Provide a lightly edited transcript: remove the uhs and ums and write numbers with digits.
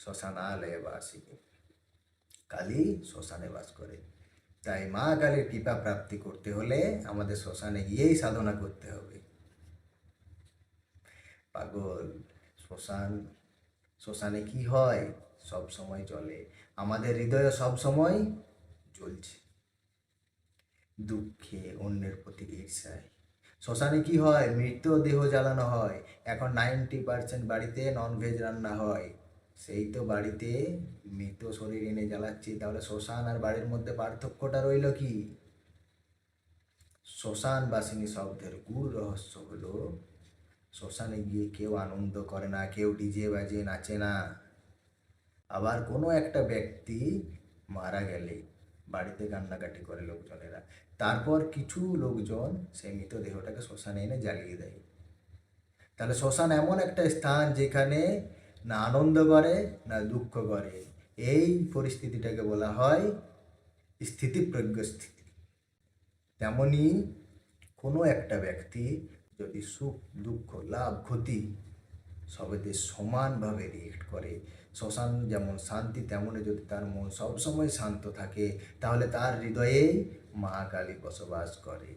শ্মশানালয়ে বাসিনী। কালী শ্মশানে বাস করে। তাই মা কালীর কৃপা প্রাপ্তি করতে হলে আমাদের শ্মশানে গিয়েই সাধনা করতে হবে। পাগল, শ্মশানে কি হয়? সব সময় চলে, আমাদের হৃদয়ে সব সময় জ্বলছে, দুঃখে, অন্যের প্রতি ঈর্ষায়। শ্মশানে কি হয়? মৃতদেহ জ্বালানো হয়। এখন 90% বাড়িতে ননভেজ রান্না হয়। সেই তো বাড়িতে মৃত শরীর এনে জ্বালাচ্ছি, তাহলে শ্মশান আর বাড়ির মধ্যে পার্থক্যটা রইল কি? শ্মশানবাসিনী শব্দের গূঢ় রহস্য হলো, শ্মশানে গিয়ে কেউ আনন্দ করে না, কেউ ডিজে বাজিয়ে নাচে না। আবার কোনো একটা ব্যক্তি মারা গেলে বাড়িতে কান্নাকাটি করে লোকজনেরা, তারপর কিছু লোকজন সেই মৃতদেহটাকে শ্মশানে এনে জ্বালিয়ে দেয়। তাহলে শ্মশান এমন একটা স্থান যেখানে না আনন্দ করে না দুঃখ করে। এই পরিস্থিতিটাকে বলা হয় স্থিতিপ্রজ্ঞ স্থিতি। তেমনি কোনো একটা ব্যক্তি যদি সুখ, দুঃখ, লাভ, ক্ষতি সবেতে সমানভাবে রিয়েক্ট করে, শ্মশান যেমন শান্তি, তেমনই যদি তার মন সবসময় শান্ত থাকে, তাহলে তার হৃদয়েই মা কালী বসবাস করে।